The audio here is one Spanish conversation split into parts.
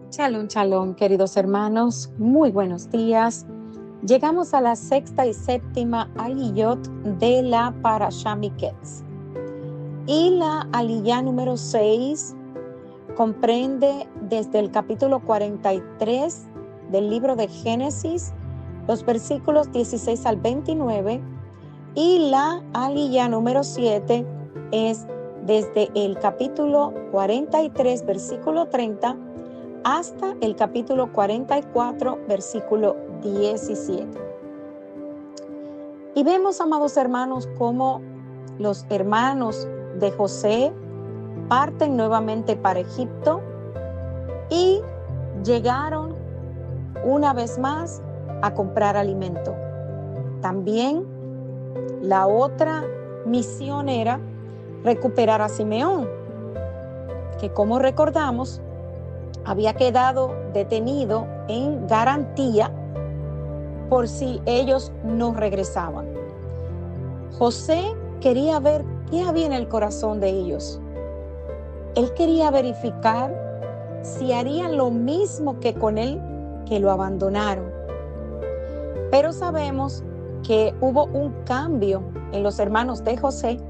Shalom, shalom, queridos hermanos, muy buenos días. Llegamos a la sexta y séptima aliyot de la Parashá Miketz. Y la aliyá número 6 comprende desde el capítulo 43 del libro de Génesis, los versículos 16 al 29, y la aliyá número 7 es desde el capítulo 43, versículo 30, hasta el capítulo 44, versículo 17. Y vemos, amados hermanos, cómo los hermanos de José parten nuevamente para Egipto y llegaron una vez más a comprar alimento. También la otra misión era recuperar a Simeón, que como recordamos, había quedado detenido en garantía por si ellos no regresaban. José quería ver qué había en el corazón de ellos. Él quería verificar si harían lo mismo que con él, que lo abandonaron. Pero sabemos que hubo un cambio en los hermanos de José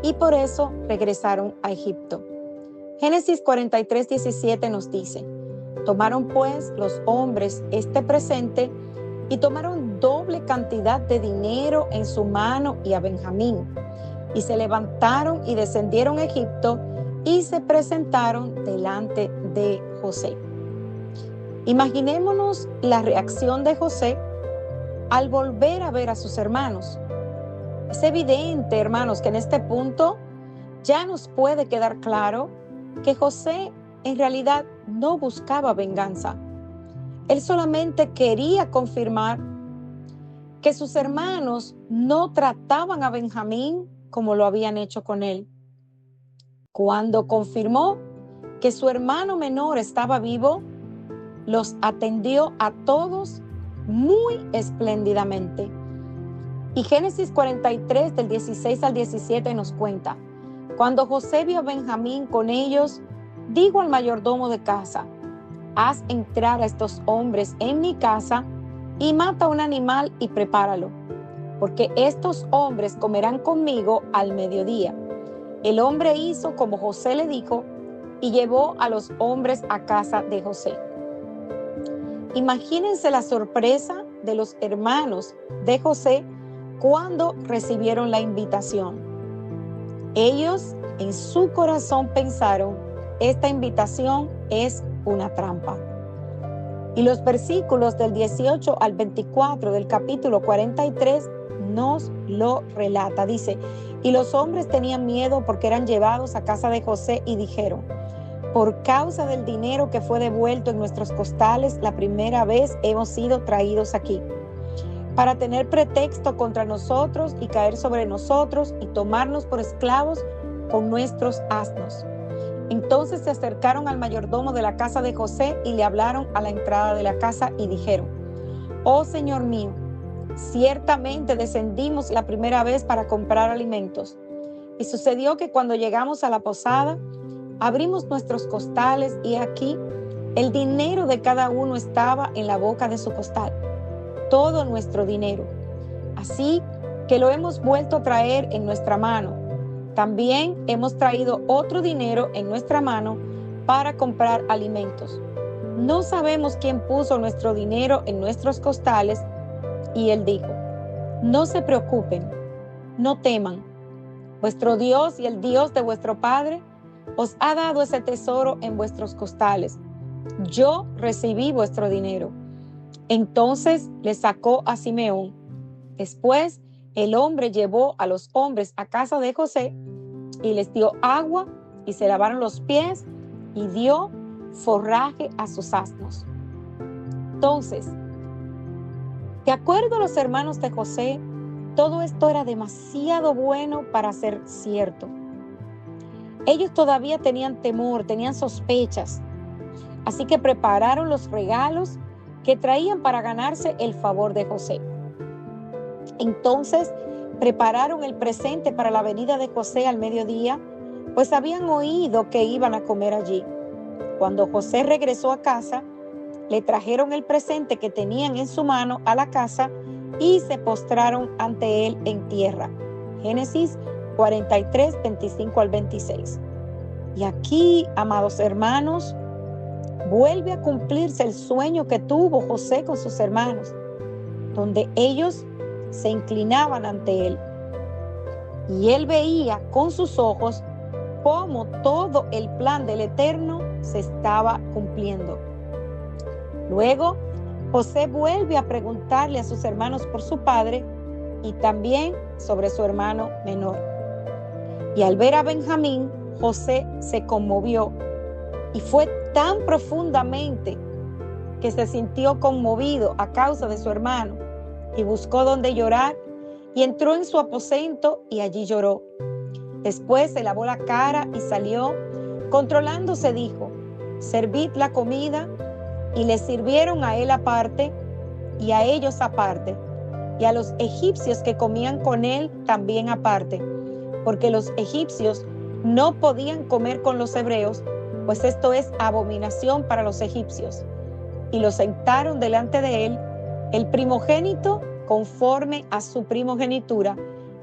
y por eso regresaron a Egipto. Génesis 43, 17 nos dice: tomaron pues los hombres este presente y tomaron doble cantidad de dinero en su mano y a Benjamín, y se levantaron y descendieron a Egipto y se presentaron delante de José. Imaginémonos la reacción de José al volver a ver a sus hermanos. Es evidente, hermanos, que en este punto ya nos puede quedar claro que José en realidad no buscaba venganza. Él solamente quería confirmar que sus hermanos no trataban a Benjamín como lo habían hecho con él. Cuando confirmó que su hermano menor estaba vivo, los atendió a todos muy espléndidamente. Y Génesis 43, del 16 al 17 nos cuenta: cuando José vio a Benjamín con ellos, dijo al mayordomo de casa: haz entrar a estos hombres en mi casa y mata un animal y prepáralo, porque estos hombres comerán conmigo al mediodía. El hombre hizo como José le dijo y llevó a los hombres a casa de José. Imagínense la sorpresa de los hermanos de José cuando recibieron la invitación. Ellos en su corazón pensaron: esta invitación es una trampa. Y los versículos del 18 al 24 del capítulo 43 nos lo relata. Dice: y los hombres tenían miedo porque eran llevados a casa de José y dijeron: por causa del dinero que fue devuelto en nuestros costales la primera vez hemos sido traídos aquí, para tener pretexto contra nosotros y caer sobre nosotros y tomarnos por esclavos con nuestros asnos. Entonces se acercaron al mayordomo de la casa de José y le hablaron a la entrada de la casa y dijeron: oh Señor mío, ciertamente descendimos la primera vez para comprar alimentos. Y sucedió que cuando llegamos a la posada, abrimos nuestros costales y aquí el dinero de cada uno estaba en la boca de su costal, todo nuestro dinero. Así que lo hemos vuelto a traer en nuestra mano. También hemos traído otro dinero en nuestra mano para comprar alimentos. No sabemos quién puso nuestro dinero en nuestros costales. Y él dijo: no se preocupen, no teman. Vuestro Dios y el Dios de vuestro Padre os ha dado ese tesoro en vuestros costales. Yo recibí vuestro dinero. Entonces le sacó a Simeón. Después el hombre llevó a los hombres a casa de José y les dio agua y se lavaron los pies y dio forraje a sus asnos. Entonces, de acuerdo a los hermanos de José, todo esto era demasiado bueno para ser cierto. Ellos todavía tenían temor, tenían sospechas. Así que prepararon los regalos que traían para ganarse el favor de José. Entonces prepararon el presente para la venida de José al mediodía, pues habían oído que iban a comer allí. Cuando José regresó a casa, le trajeron el presente que tenían en su mano a la casa y se postraron ante él en tierra. Génesis 43, 25 al 26. Y aquí, amados hermanos, vuelve a cumplirse el sueño que tuvo José con sus hermanos, donde ellos se inclinaban ante él. Y él veía con sus ojos cómo todo el plan del Eterno se estaba cumpliendo. Luego, José vuelve a preguntarle a sus hermanos por su padre y también sobre su hermano menor. Y al ver a Benjamín, José se conmovió y fue tan profundamente que se sintió conmovido a causa de su hermano y buscó donde llorar y entró en su aposento y allí lloró. Después se lavó la cara y salió. Controlándose dijo: servid la comida. Y le sirvieron a él aparte y a ellos aparte, y a los egipcios que comían con él también aparte, porque los egipcios no podían comer con los hebreos, pues esto es abominación para los egipcios. Y lo sentaron delante de él, el primogénito conforme a su primogenitura,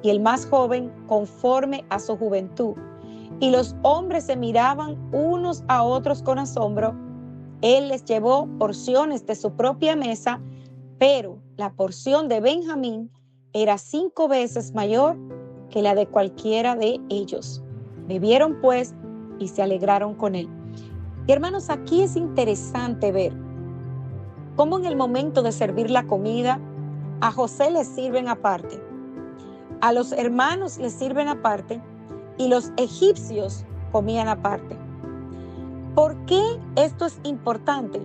y el más joven conforme a su juventud. Y los hombres se miraban unos a otros con asombro. Él les llevó porciones de su propia mesa, pero la porción de Benjamín era 5 veces mayor que la de cualquiera de ellos. Bebieron pues y se alegraron con él. Y hermanos, aquí es interesante ver cómo en el momento de servir la comida, a José le sirven aparte, a los hermanos les sirven aparte y los egipcios comían aparte. ¿Por qué esto es importante?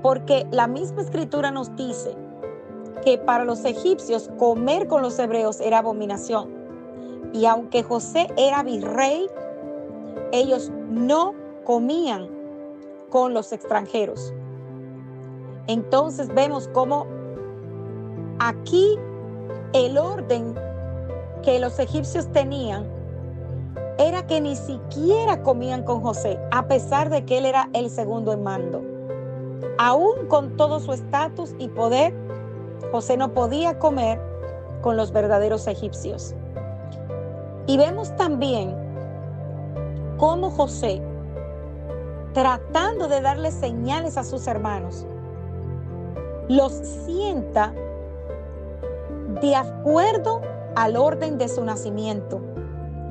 Porque la misma escritura nos dice que para los egipcios comer con los hebreos era abominación. Y aunque José era virrey, ellos no comían con los extranjeros. Entonces vemos cómo aquí el orden que los egipcios tenían era que ni siquiera comían con José, a pesar de que él era el segundo en mando. Aún con todo su estatus y poder, José no podía comer con los verdaderos egipcios. Y vemos también cómo José, tratando de darle señales a sus hermanos, los sienta de acuerdo al orden de su nacimiento.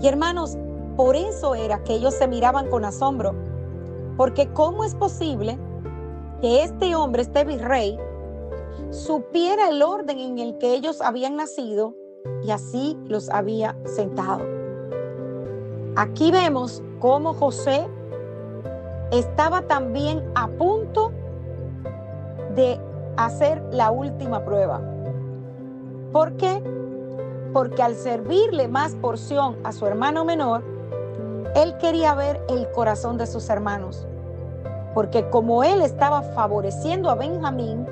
Y hermanos, por eso era que ellos se miraban con asombro, porque ¿cómo es posible que este hombre, este virrey, supiera el orden en el que ellos habían nacido y así los había sentado? Aquí vemos cómo José estaba también a punto de hacer la última prueba. ¿Por qué? Porque al servirle más porción a su hermano menor, él quería ver el corazón de sus hermanos. Porque como él estaba favoreciendo a Benjamín,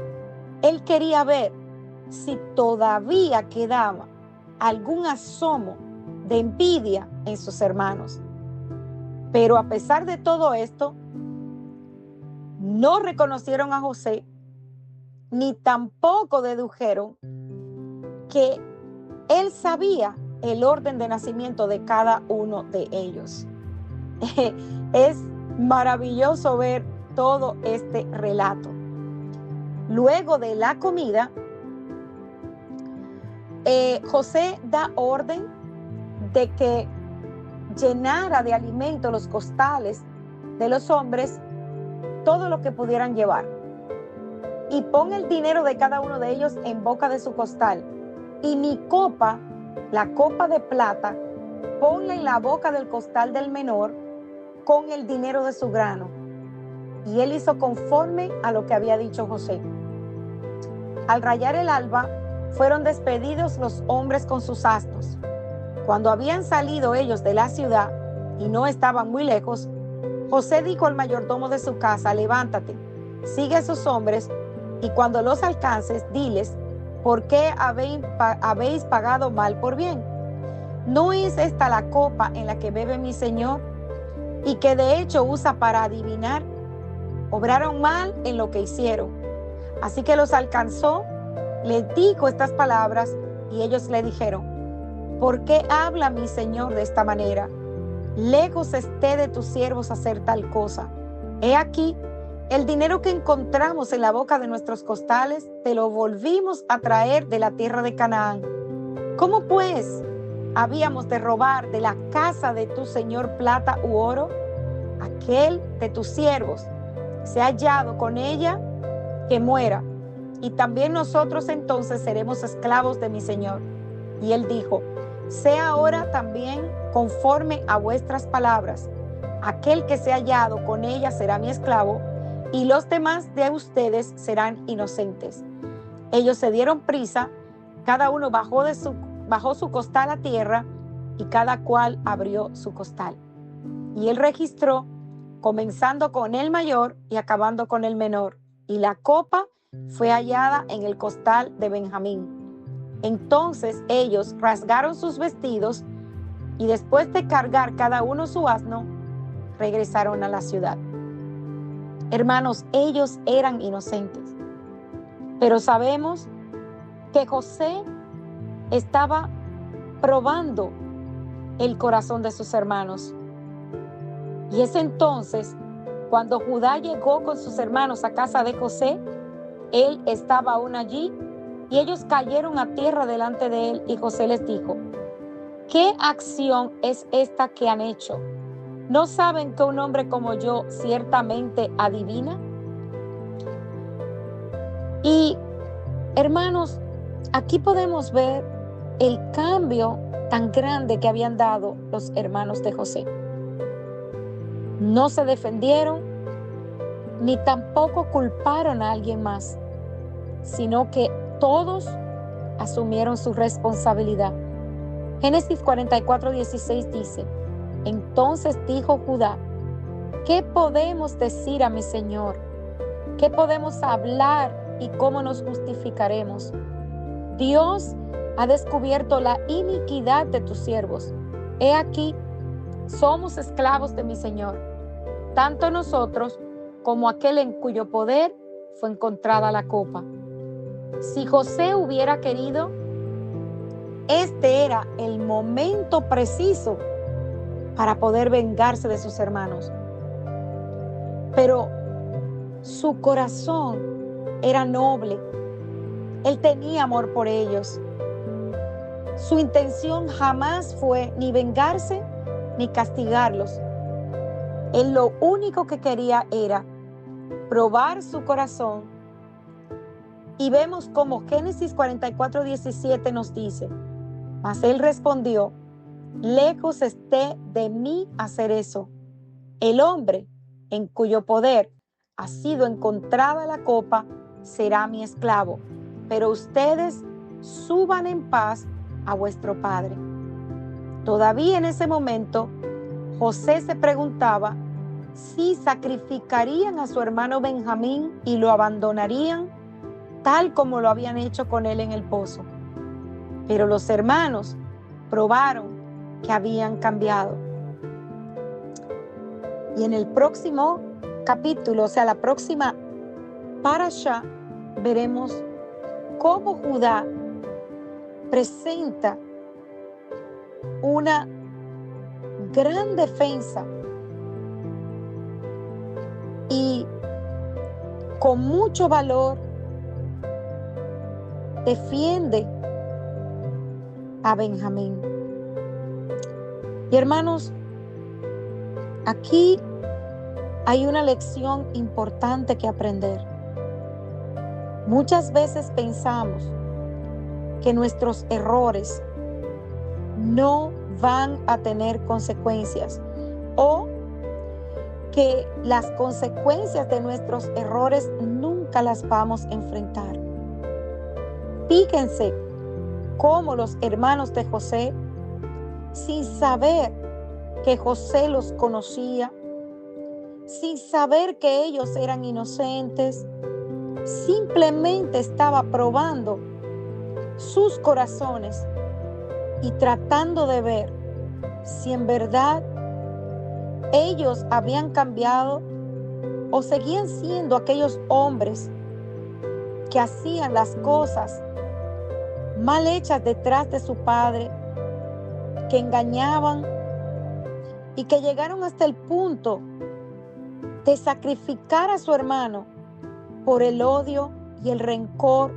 él quería ver si todavía quedaba algún asomo de envidia en sus hermanos. Pero a pesar de todo esto, no reconocieron a José, ni tampoco dedujeron que él sabía el orden de nacimiento de cada uno de ellos. Es maravilloso ver todo este relato. Luego de la comida, José da orden de que llenara de alimento los costales de los hombres, todo lo que pudieran llevar. Y pon el dinero de cada uno de ellos en boca de su costal. Y mi copa, la copa de plata, ponla en la boca del costal del menor con el dinero de su grano. Y él hizo conforme a lo que había dicho José. Al rayar el alba, fueron despedidos los hombres con sus asnos. Cuando habían salido ellos de la ciudad y no estaban muy lejos, José dijo al mayordomo de su casa: levántate, sigue a esos hombres, y cuando los alcances, diles: ¿por qué habéis pagado mal por bien? ¿No es esta la copa en la que bebe mi señor y que de hecho usa para adivinar? obraron mal en lo que hicieron. Así que los alcanzó, les dijo estas palabras y ellos le dijeron: ¿por qué habla mi señor de esta manera? Lejos esté de tus siervos hacer tal cosa. He aquí, el dinero que encontramos en la boca de nuestros costales te lo volvimos a traer de la tierra de Canaán. ¿Cómo pues habíamos de robar de la casa de tu señor plata u oro? Aquel de tus siervos se ha hallado con ella, que muera, y también nosotros entonces seremos esclavos de mi señor. Y él dijo: sea ahora también conforme a vuestras palabras. Aquel que se ha hallado con ella será mi esclavo, y los demás de ustedes serán inocentes. Ellos se dieron prisa, cada uno bajó su costal a tierra, y cada cual abrió su costal. Y él registró, comenzando con el mayor y acabando con el menor, y la copa fue hallada en el costal de Benjamín. Entonces ellos rasgaron sus vestidos, y después de cargar cada uno su asno, regresaron a la ciudad. Hermanos, ellos eran inocentes, pero sabemos que José estaba probando el corazón de sus hermanos. Y es entonces cuando Judá llegó con sus hermanos a casa de José, él estaba aún allí, y ellos cayeron a tierra delante de él, y José les dijo: ¿qué acción es esta que han hecho? ¿No saben que un hombre como yo ciertamente adivina? Y, hermanos, aquí podemos ver el cambio tan grande que habían dado los hermanos de José. No se defendieron, ni tampoco culparon a alguien más, sino que todos asumieron su responsabilidad. Génesis 44:16 dice: entonces dijo Judá: ¿qué podemos decir a mi señor? ¿Qué podemos hablar y cómo nos justificaremos? Dios ha descubierto la iniquidad de tus siervos. He aquí, somos esclavos de mi señor, tanto nosotros como aquel en cuyo poder fue encontrada la copa. Si José hubiera querido, este era el momento preciso para poder vengarse de sus hermanos. Pero su corazón era noble. Él tenía amor por ellos. Su intención jamás fue ni vengarse ni castigarlos. Él lo único que quería era probar su corazón. Y vemos como Génesis 44:17 nos dice: mas él respondió: lejos esté de mí hacer eso. El hombre en cuyo poder ha sido encontrada la copa será mi esclavo, pero ustedes suban en paz a vuestro padre. Todavía en ese momento, José se preguntaba si sacrificarían a su hermano Benjamín y lo abandonarían, tal como lo habían hecho con él en el pozo. Pero los hermanos probaron que habían cambiado. Y en el próximo capítulo, o sea, la próxima parashá, veremos cómo Judá presenta una gran defensa y con mucho valor defiende a Benjamín. Y hermanos, aquí hay una lección importante que aprender. Muchas veces pensamos que nuestros errores no van a tener consecuencias, o que las consecuencias de nuestros errores nunca las vamos a enfrentar. Fíjense cómo los hermanos de José, sin saber que José los conocía, sin saber que ellos eran inocentes, simplemente estaba probando sus corazones y tratando de ver si en verdad ellos habían cambiado o seguían siendo aquellos hombres que hacían las cosas mal hechas detrás de su padre, que engañaban y que llegaron hasta el punto de sacrificar a su hermano por el odio y el rencor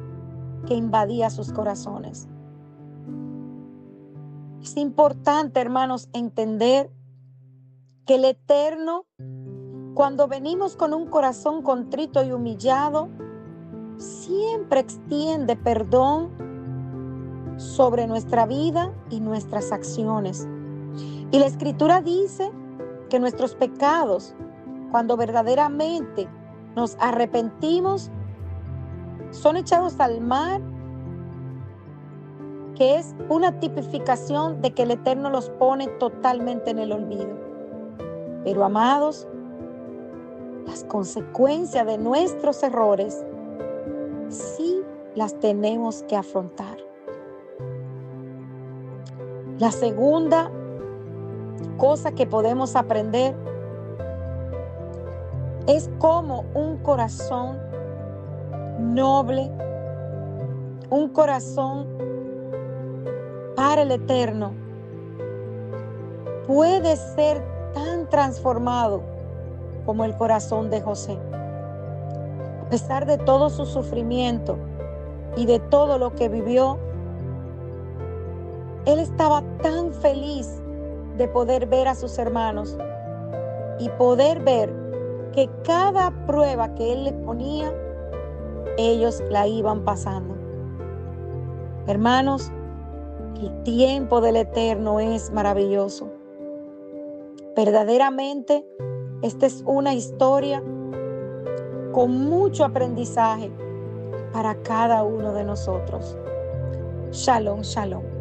que invadía sus corazones. Es importante, hermanos, entender que el Eterno, cuando venimos con un corazón contrito y humillado, siempre extiende perdón sobre nuestra vida y nuestras acciones. Y la Escritura dice que nuestros pecados, cuando verdaderamente nos arrepentimos, son echados al mar, que es una tipificación de que el Eterno los pone totalmente en el olvido. Pero, amados, las consecuencias de nuestros errores sí las tenemos que afrontar. La segunda cosa que podemos aprender es cómo un corazón noble, un corazón para el Eterno, puede ser tan transformado como el corazón de José. A pesar de todo su sufrimiento y de todo lo que vivió, él estaba tan feliz de poder ver a sus hermanos y poder ver que cada prueba que él les ponía, ellos la iban pasando. Hermanos, el tiempo del Eterno es maravilloso. Verdaderamente, esta es una historia con mucho aprendizaje para cada uno de nosotros. Shalom, shalom.